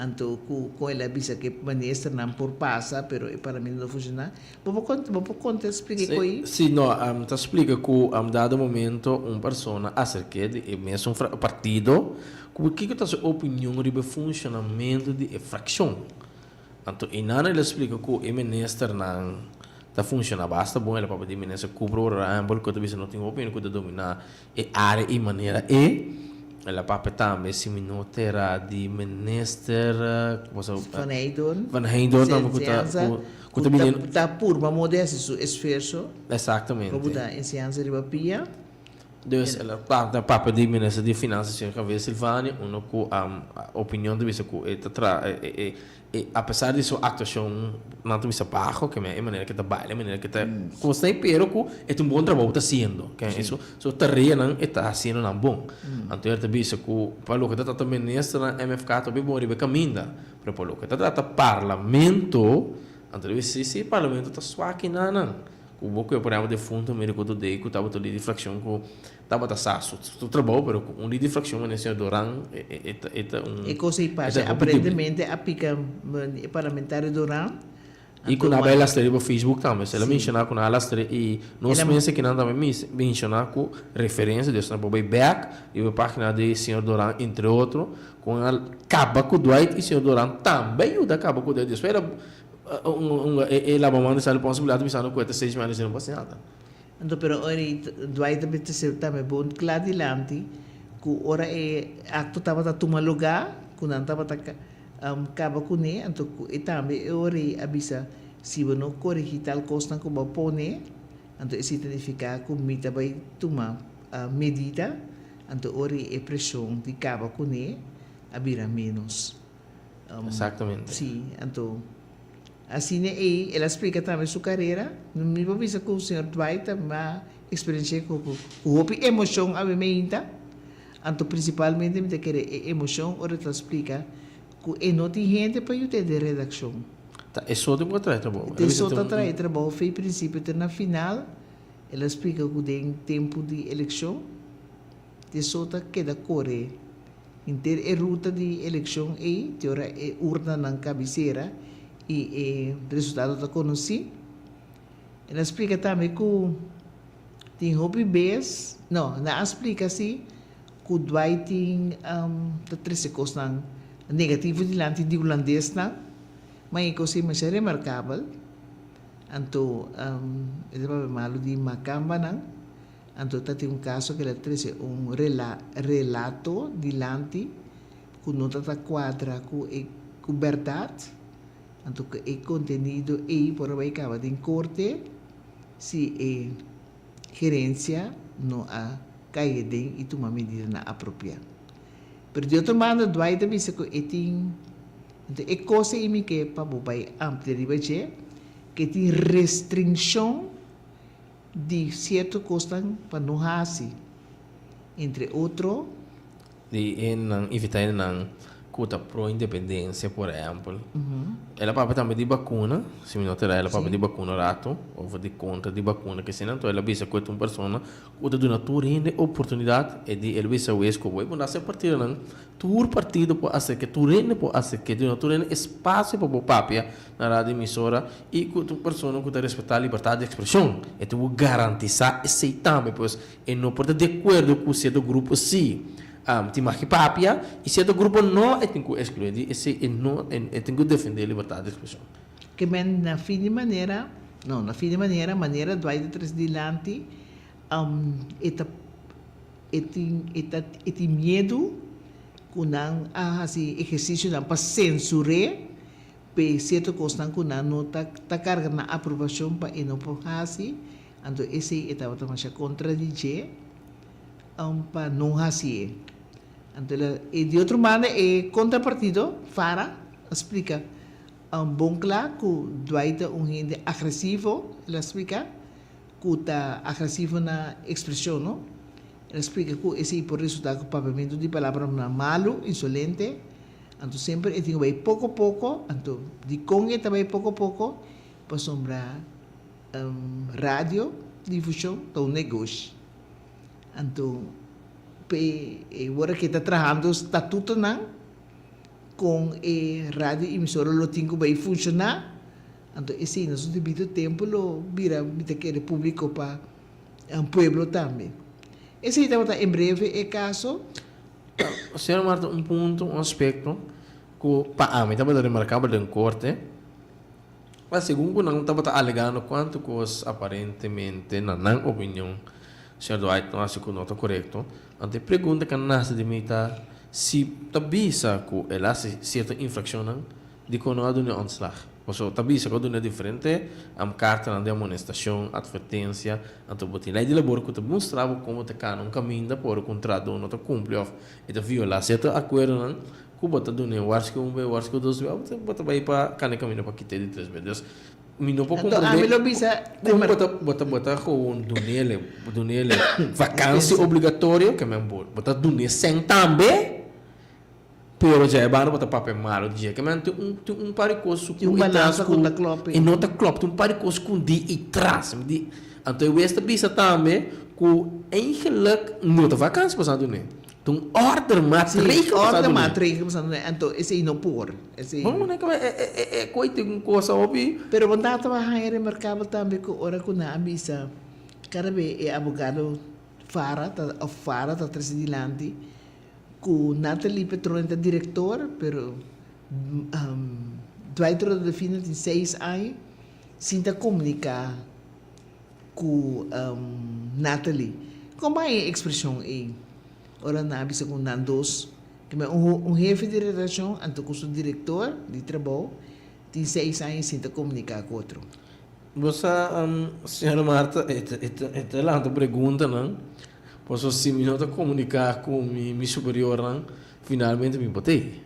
então com ela avisa que o ministro não por passa, mas o parlamento não funciona. Vou contar, explicar aí. Sim, não, te explica que dado momento uma pessoa acerca de mesmo partido o que é a sua opinião sobre o funcionamento de fração? Então, e nada ele explica que o ministro não está funcionando, basta bom ele para poder ministro cobrar o rambo, que talvez não tem opinião que dominar a área e maneira ela para também se minutera de ministro Van Heindorn está por uma modéstia esforço exatamente para botar em ciência de papia Dus de papa di minister di finanza senhor Javier Silvani, uno com a opinião de vista que apesar de sua atuação não tem vista baixo, que é maneira que está baile, maneira que está custa pero que é um bom trabalho está fazendo, que isso so tarefa não está fazendo não bom. Então ele vista que para o que está também ministro na MFK também bom ribe caminda, para o que está parlamento, então ele se parlamento está suave não. O boco é por exemplo de fundo médico do DEI que estava ali de fração que estava taxado tu trabalho pero um de fração mas senhor Duran E cosa e passa aparentemente a pica parlamentar Duran e com a bela história no Facebook também se ela menciona com a história e nós pensa que não também menciona com referência de essa boba back e a página de senhor Duran entre outros com a capa com Dwight e senhor Duran também o da capa com Dwight espera la mamma sa responsabilità mi sanno queste 6 mesi non passa nada. Então, pero ora Dwight também bom claro diante que ora acto tava tá toma lugar que não tava tá caba com né então e também ora avisa se não corrigir tal coisa que vai pôr então isso significa que mita vai tomar medida então ora pressão de caba com né abira menos. Exatamente. Sim, então assim ela explica também sua carreira. Não me vou dizer que o senhor Dwight uma experiência com o emoção a mim então principalmente me quer emoção ora ela explica que não tem gente para eu ter de redação. É só de botar trabalho. É só de trabalho. Foi princípio até na final ela explica que tem tempo de eleição de só queda correr inter a ruta de eleição te ora urna na cabeceira e o resultado da conheci. Ela explica também que tem hobby base, não, ela explica assim que o Dwight tem três coisas negativas diante de holandês não, mas é coisa mais remarcável. Então, ele vai malo de macamba não, então tem caso que ela traz relato diante que não está quadra com verdade. Então, o conteúdo é por aí acaba em corte se a gerência não a cair e tomar medida na apropriada. Pero de outra maneira, Dwight disse que tem coisa em que para o pai amplia que tem restrição de certo coisa para não fazer, entre outros, de evitar cuta pro independência, por exemplo. Ela pode também de vacuna, se me notar, ela pode de vacuna rato, ou de conta de vacuna, que se não, ela visa que uma pessoa cuta de natura e oportunidade, e de ela visa o esco, vai mandar ser partido, não? Tur partido pode ser que tu rende pode ser que de natura espaço para o papia na rádio emissora e que uma pessoa que respeitar a liberdade de expressão, e tu garantizar esse também, pois, e não pode de acordo com o seu grupo sim. Tem que papia e se o grupo não tem que excluir esse não tem que defender a liberdade de expressão que men na fim de maneira maneira do aí trás dilante ete medo que não assim exercício não para censurar pe certo coisa que não tá carga na aprovação para e não por assim então esse estava também contradizer para não assim. Então, e de outro modo, o contrapartido, Farah, explica bom claro que o Dwight é gente agressivo, ela explica que está agressivo na expressão, não? Ela explica que esse por resultado do pagamento de palavras malo, insolente, então sempre tem que ir pouco a pouco, então de Congo também pouco a pouco, para sombrar rádio, difusão, então negócio. Então, agora que está trabalhando estatuto não com a rádio emissora lo tinha vai funcionar então esse nosso devido tempo lo vira aquele público para um pueblo também esse está em breve é caso senhor Marta ponto aspecto que para a mim estava remarcável em corte mas segundo não estava alegando quanto coisa aparentemente na opinião senhor Dwight não acha que não está correto. Ante pergunta que nasce de mim se tabisa que ela certa infração de que não há de ontslag. Posso também se quando é diferente, am carta de amonestação, advertência, então botin lei de labor que te mostrava como te can um caminho por o contrato não te cumpre of e te viola certo acordo não que bota do ne warski warski dois bota vai para can caminho para quitar de 3 vezes não pode Então, a mim lo bisa como bota com do nele vacância obrigatória que me bota do ne sem também pero já é bom botar papel malo dia que man tem pare coisa Tem balança com a clope. e não tá clope tem pare coisa com di e traz di então eu esta bisa também com eigenlijk não tá vacância passando né tem order matrica ordem matrica passando então esse não por esse vamos né que é coisa tem coisa obi pero banda trabalhar em mercado também com hora com a bisa cada vez é abogado fara tá presidente com Nathalie Petrone é diretor, pero Dwight Delfino tem 6 anos, sinta comunicar com Nathalie. Como é a expressão aí? Ora, na bisa com Nandos, que é chefe de redação, então com o diretor de trabalho, tem 6 anos, sinta comunicar com outro. Você, senhora Marta, esta é lá a pergunta, não? Posso se me nota comunicar com meu superior, não? Finalmente me botei.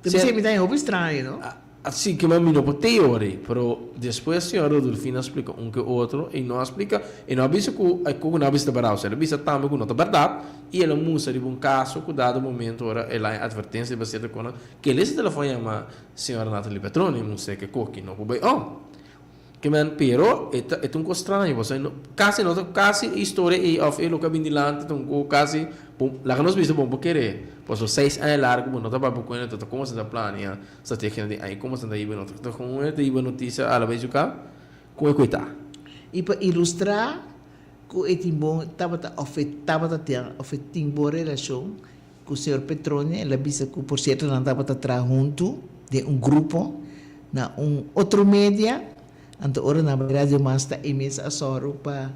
Você me dá um pouco estranho, não? Assim que me não botei ora, pero depois a senhora Delfina explica um que outro e não explica e não avisa que não avisa para ela avisa também que não é verdade e ela mostra de um caso que dado momento ora ela advertência baseada com que ele se telefone a senhora Nathalie Petrone não sei que coque não pode que man pero é um estranho você quase história e of ele que vem dilante então quase lá que nós vimos bom querer posso 6 anos largo não tá para com ele então como se dá plano se tem que aí como se dá aí não então com ele tem notícia a la vez cá com é coita E para ilustrar que é bom estava afetando boa relação com o senhor Petrone ela disse que por certo não estava atrás junto de grupo na outro mídia. Então, ora na rádio mas está imensa soro para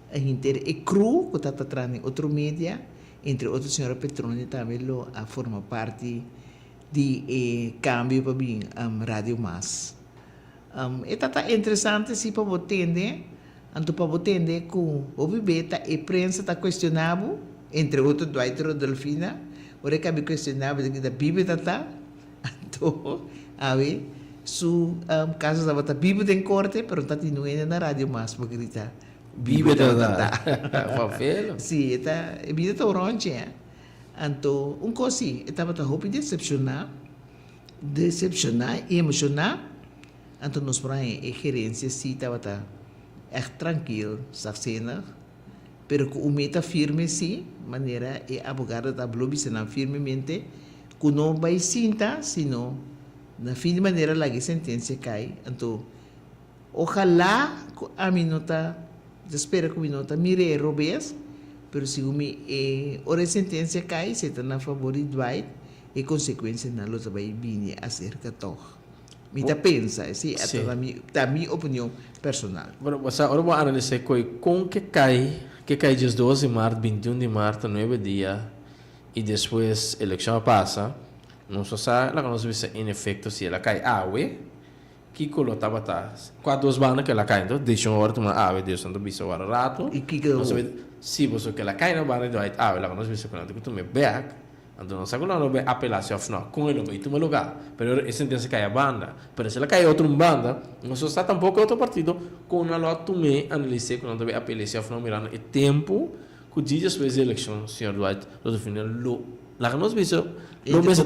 a gente é cru que está atrás em outro mídia, entre outros o senhor Petrone também lo a forma parte de cambio para bem rádio mas. Está interessante se para entender, então para entender que o bebeta e prensa está questionável, entre outros Dwight Delfina, ora que é questionável da Bíblia está, então, a ver su caso estava tá vivo em corte, pero tá tinuendo na rádio mas para gritar vive tá fafelo sim tá vida tá orange então coisa estava tá hope decepcionar e emocionar então nós para a gerência sim estava tá tranquilo saxena pero com o meta firme sim maneira e abogado da blobi se não firmemente que não vai sinta sino na fim de maneira lagi sentença cai então ojalá a minuta espera que a minuta mire robes pero se ora sentença cai se está na favor de Dwight e consequência na luta vai vir a ser católico me tá pensa assim é a minha opinião personal bueno você agora vou analisar com que cai dias 12 de março 21 de março 9 dias e depois eleição passa não só sabe, lá nós vimos em efeito se ela cai água, que colocava tá, quatro duas bandas que ela cai, então deixa uma hora tomar água, Deus não bisa agora rato, e que se você que ela cai na banda de água, lá nós vimos quando tu me back, então não sabe quando vai apelação final, com ele vai tomar lugar, pero essa sentença cai a banda, pero se ela cai outra banda, não só está tampouco outro partido, com a lá tu me analisei quando vai apelação final mirando o tempo que o dia depois da eleição, senhor Dwight, do final lá que nós vimos não pensa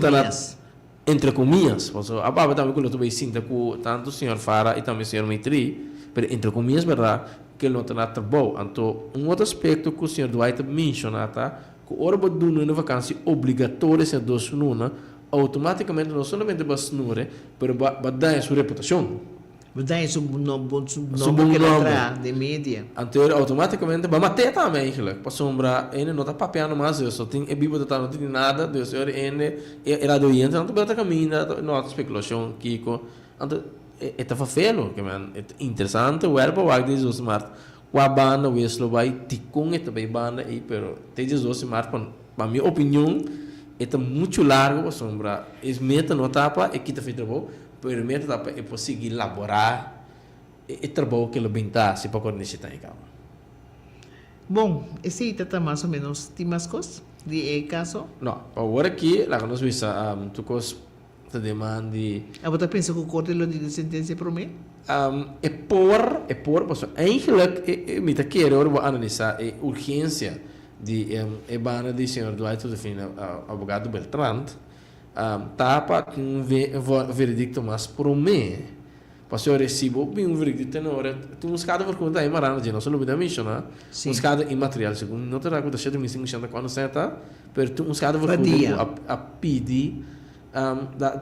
entre comillas, a baba também quando tu vai sinta com tanto o senhor Fara e também o senhor Maitri, mas entre comillas verdade que ele não está nada bom. Então outro aspecto que o senhor Dwight menciona tá que a hora de uma vacância obrigatória se dos luna automaticamente não somente vai snure, mas vai dar sua reputação. Daí nome que ela de mídia. Então, automaticamente, vai matar também, eigenlijk. Para sombra, ele não está papeando mais, eu só tenho, é bibo de não tem nada, Deus, ele era doente, não está caminhando, não há especulação, Kiko. Então, é feio, que é interessante, o erro vai dizer o smart, com a banda, o eslo vai, ticum, é também banda, e, pero, tem dizer o smart, para minha opinião, é muito largo, para sombra, é meta, não tapa, é que está feito bom, permite para conseguir elaborar e trabalho que ele binta se para necessitar em casa. Bom, esse está mais ou menos de mais coisas de caso. Não, agora aqui, lá que nós vimos, tu cos te demanda Você pensa que o corte de sentença para mim? mas eigenlijk, met een keer hoor, we analyseren de urgência de bana de senhor Duarte de Fina, advogado Beltrand, tapa veredicto mais por mim. Porque eu recebo veredicto na hora, tu uns cada por conta aí marana de nosso lobby da missão, né? Uns cada imaterial, segundo não terá que deixar de missão que quando senta, pero tu uns cada por conta a pedir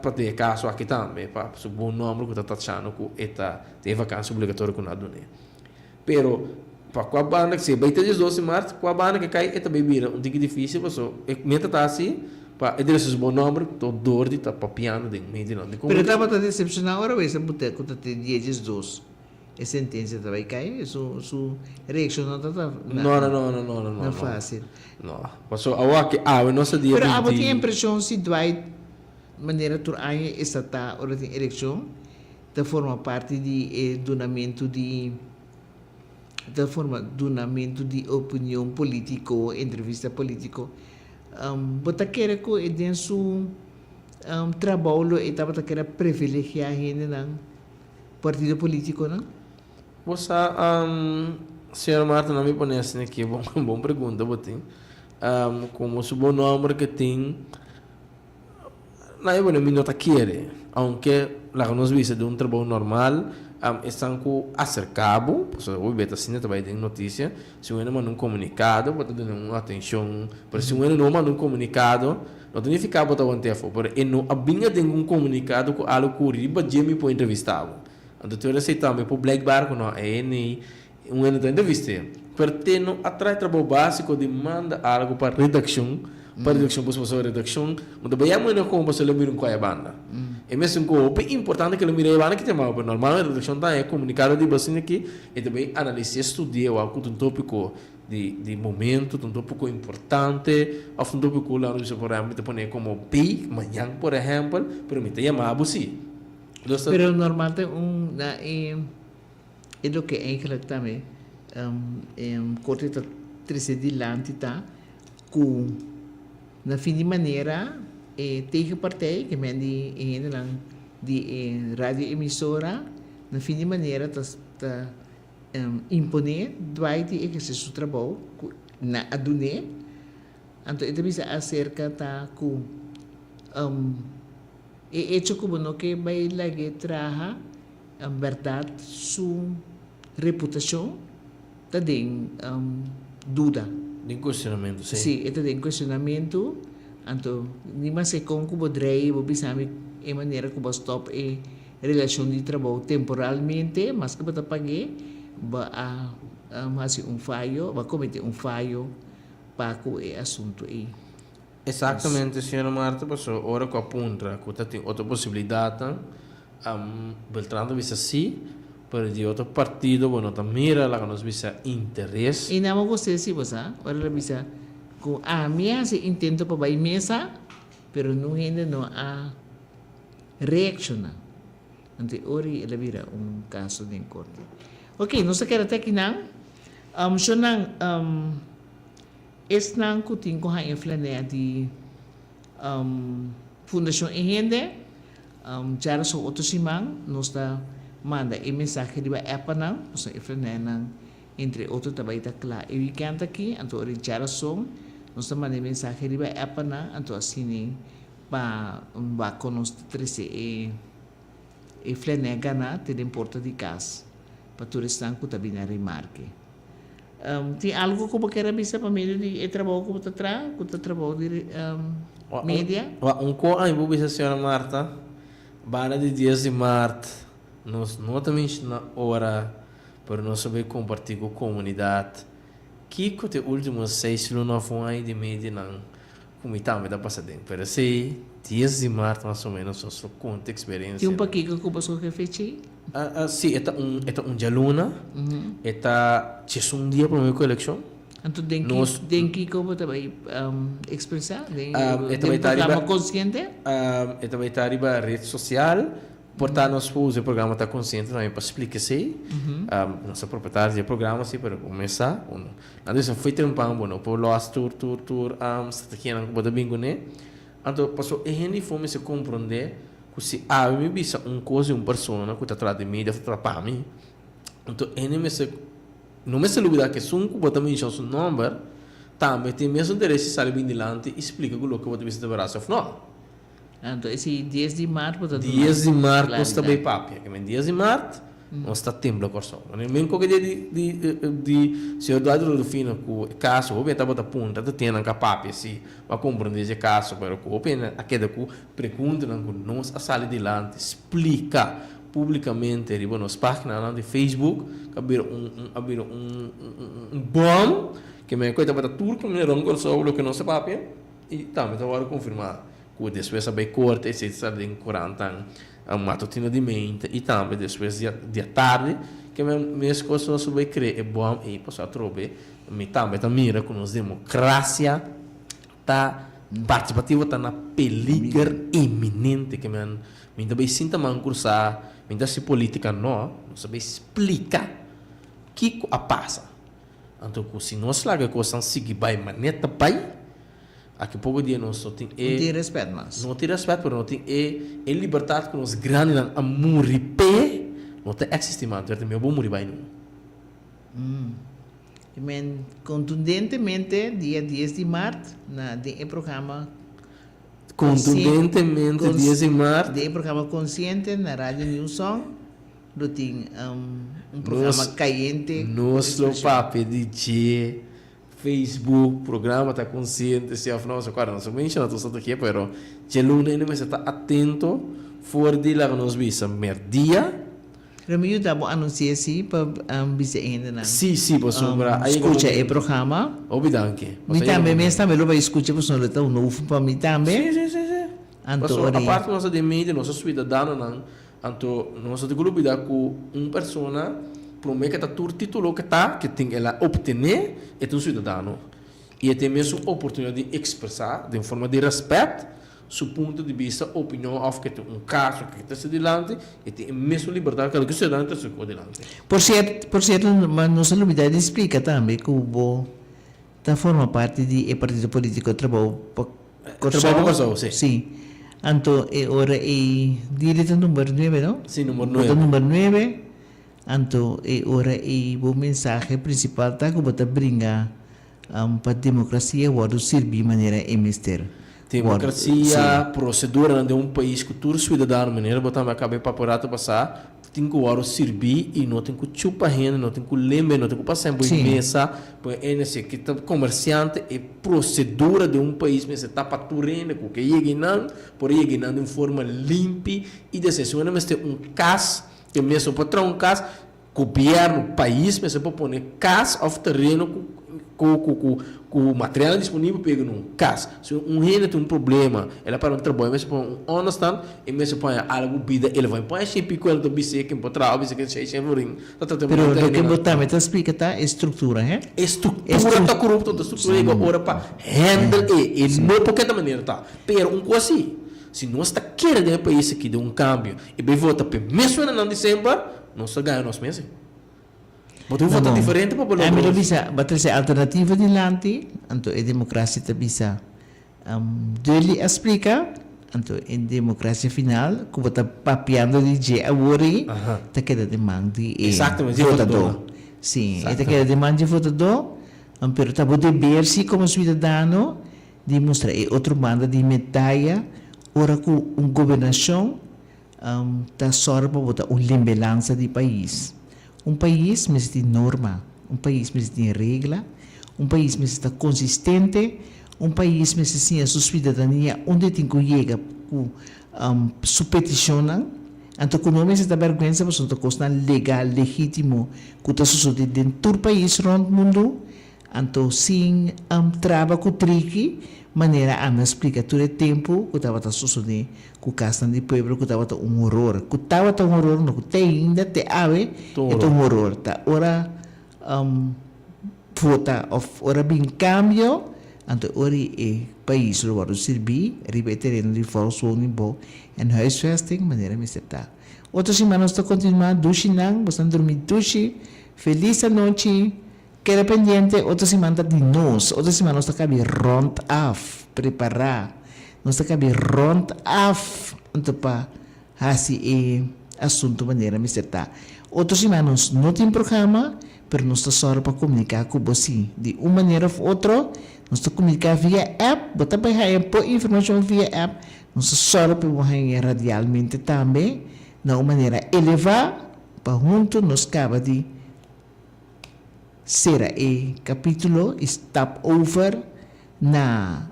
para ter caso aqui também, para o bom número que está taxando com esta tem vacância obrigatória com nada né. Pero para com a banda que se vai ter 12 de março, com a banda que cai esta bebida um tique difícil, porque meta tá assim, para endereçar o bom número, todo dor de tá piano de meio não. Pero estava tá decepcionado agora, esse boteco tá tem 12. A sentença tá vai cair, sua reação não tá não fácil. Não, passou a que nossa dia. Pero a tinha impressão se Dwight maneira tur aí estatal ou tem eleição da forma parte de donamento de opinião político, entrevista político. Bota querer que é dentro trabalho e tá bota querer privilegiar gente não partido político não. Você senhora Marta não me conhece aqui, bom pergunta, botem. Como o bom número que tem não é bueno, não quiere, aunque la nos visa de um trabalho normal, estão com acercado, porque o beta assim também tem notícia, se o não comunicado, pode dar uma atenção, mas se o não manda comunicado, não tem ficar botar um telefone, porque não abinha de comunicado com algo que riba de me para entrevistá-lo. Então eu aceitava para Black Bar com nem um ano de entrevista, porque não atrai trabalho básico, demanda algo para redação. Para redação, para fazer redação, mas também é muito como você lembra com a banda. É mesmo que é importante que ele mire a banda que tem mal, porque normalmente a redação está comunicada de bastante aqui e também analisar, estudar algo um tópico de momento, um tópico importante, ou um tópico lá no por exemplo, te põe como pi, manhã, por exemplo, permite chamar você. Pero normalmente é do que eigenlijk também corte tá tricedilante tá com na fim de maneira tegen partij que men die radio emissora na fim de maneira tá imponer Dwight e que se seu trabalho na adune então ele bisa acerca tá com hecho como no que vai lagi traha verdade sua reputação tá tem dúvida. De questionamento, sim. Sim, ito din questionamento. Anto, ni mas se kung kubo dray, bisami e maneira kubo stop e relasyon de trabalho temporalmente, mas que bata pagi, ba masi fallo, ba comete fallo para o assunto e. Exatamente, senhora Marta, passou hora com a punta, que tem outra possibilidade, Beltrán visa sim, para de outro partido, bueno, mira lá que nos visa interesse. E não gostei se você, ora visa com a minha se intento para vai mesa, pero não ainda não a reacciona. Então, ori ela vira caso de corte. Ok, nós queremos até aqui não, so não, es não que tem com a influência de Fundação Enhende, já são outros simang, nós da manda e mensagem di ba apa nang so influência nang entre outros também tá claro e weekend aqui então original song nós manda mensagem di ba apa nang então assim pa conos trece e influência gana te importa de cas para turistan ko tabi na remarque tem algo como que era bisa para meio de trabalho como tá trabalho de mídia co ai bu bisa senhora Marta bana de dias de Marte nós notamente na hora para nós saber compartilhar com a comunidade que os últimos 6 anos foi de mídia não como está me dá passadinho para ser dias de março mais ou menos só conta experiência tem pouquinho que passou que fez sim é jaluna é um dia para a eleição então tem que como também expressar tem proclama consciente é também tá riba rede social Portanto, nós o programa está consciente também para explicar se nossa proprietária do programa assim para começar. Nada disso foi tempão, bom, por lost tour, está aqui na Cuba bingo né. Então, passou e gente foi se compreender que se me bisa coisa pessoa que está atrás de mim, deve estar para mim. Então, ele não me se dúvida que se Cuba também já o número, também tem mesmo interesse de sair bem dilante e explica o que você deverá ser ou não. Então, esse 10 de março... 10 de março está bem papi. Que 10 de março, nós está tempo corso. Nem qualquer dia de senhor do fino com caso, ou bem estava da punta, está tendo que papi se vai compreender esse caso, pero o bem aquele que pergunta não nós a sair dilante explica publicamente riba nos páginas de Facebook, que abrir um bom que me coita para tudo que me ronco sobre o que não se papi e também está agora confirmado. Que depois vai corte, se está em 40 matutina de mente e também depois de tarde que minhas coisas não vai crer é bom e posso trobe me também tá mira com nos democracia tá participativa tá na peligro iminente que me também sinta man cursar me dá se política não sabe explicar que a passa então se nós laga coisa seguir vai maneta pai aqui pouco dia nós só tem não tem respeito mais. Não tem respeito, mas não tem liberdade que nós grandes a morrer pé, não tem existimento, é meu bom morrer bem não. Contundentemente dia 10 de março na de programa contundentemente 10 de março de programa consciente na Rádio New Song do tem programa caliente nós lo papo DJ Facebook, programa está consciente, se afinal se agora não se menciona tudo aqui, pero de luna ainda mas está atento, fora de lá que nós visa merdia. Ramiro tá bom anunciar assim para bisa ainda não. Sim, pois sobra. Escuta o programa. Obidanque. Me também, mas também lo vai escutar para não letar novo para mim também. Sim. Então, a parte nossa de mídia, nossa cidadã não, então nosso de grupo da com pessoa promete que está tudo título que tem ela obter é um cidadão e tem mesmo oportunidade de expressar de forma de respeito seu ponto de vista, opinião, ou que tem caso que está se dilante e tem mesmo liberdade que o cidadão está se dilante. Por certo, mas nossa novidade explica também que o Bo forma parte do partido político trabalho Trabalho sim. Sim. Então, agora é direito número 9, não? Sim, número 9. Número 9. Então, agora o mensagem principal está que você brinca para a democracia ou servir de maneira emister. Democracia, procedura de país que todo cidadão maneira botar uma cabeça para poder passar, tem que servir e não tem que chupar renda, não tem que lembrar, não tem que passar em mesa, pois é nesse que tá comerciante e procedura de país, mas está para tu renda, que chega por chegando de forma limpa e decisão, mas tem caso que mesmo para trazer caso governo país mas para pôr caso of terreno com material disponível pega num caso se renda tem problema ela para trabalho mas para understand e mesmo põe algo vida ele vai põe chip com ele do BC que para trabalho BC que seja ring pero lo que botar me explica tá estrutura estrutura tá corrupta da estrutura agora para handle e não porque da maneira tá pero coisa assim se nós está querendo um país aqui de câmbio e bem volta para mesmo em dezembro nós ganha nós mesmo mas tu vota diferente para a melhor bisa bater alternativa de lante então a democracia está bisa dele explica então em democracia final que bota papiando de je awori tá queda demanda de votador sim tá queda demanda de votador pero tá pode ver se como cidadão de mostrar outro manda de medalha ora com governação está só para botar limbelança de país país mas tem norma país mas tem regra país mas está consistente país mas tem a sua cidadania onde tem que chegar com sua petição então quando nós está vergonha você está costa legal legítimo que está sucedendo dentro do país rond mundo então sim trabalho com tricky maneira a me explicar todo o tempo que estava sucedendo com o caso de povo que estava horror que estava horror não que ainda te ave é horror tá ora vota ora bem cambio então ora é país lo vai servir ribe terreno de falso nível e huisvesting maneira me está Outra semana nós estamos continuando duchinang, nós estamos dormindo duchi. Feliz noite. Queda pendiente, outra semana de nós. Outra semana nós estamos rond af, preparar. Nós estamos rond af, então para assim assunto maneira me está. Outra semana nós não tem programa, pero nós estamos só para comunicar com você de uma maneira ou outra. Nós estamos comunicar via app, botar para aí por informação via app. Nós estamos só para radialmente também, de uma maneira elevada, para junto nos acaba de ser capítulo stop over na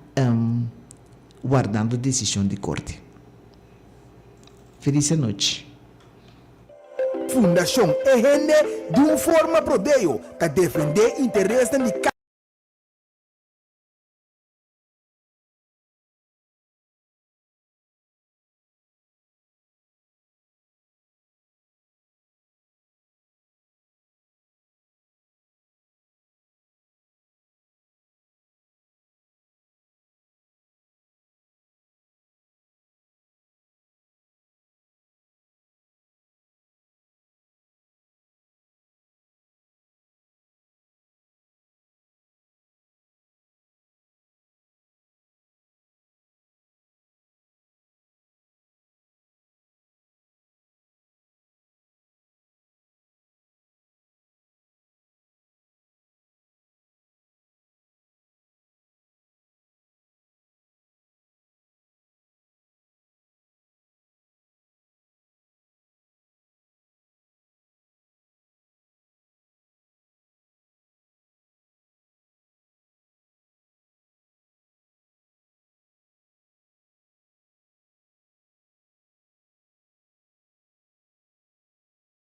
guardando decisão de corte. Feliz noite. Fundação EGN de uma forma prodeio, que defender interesse de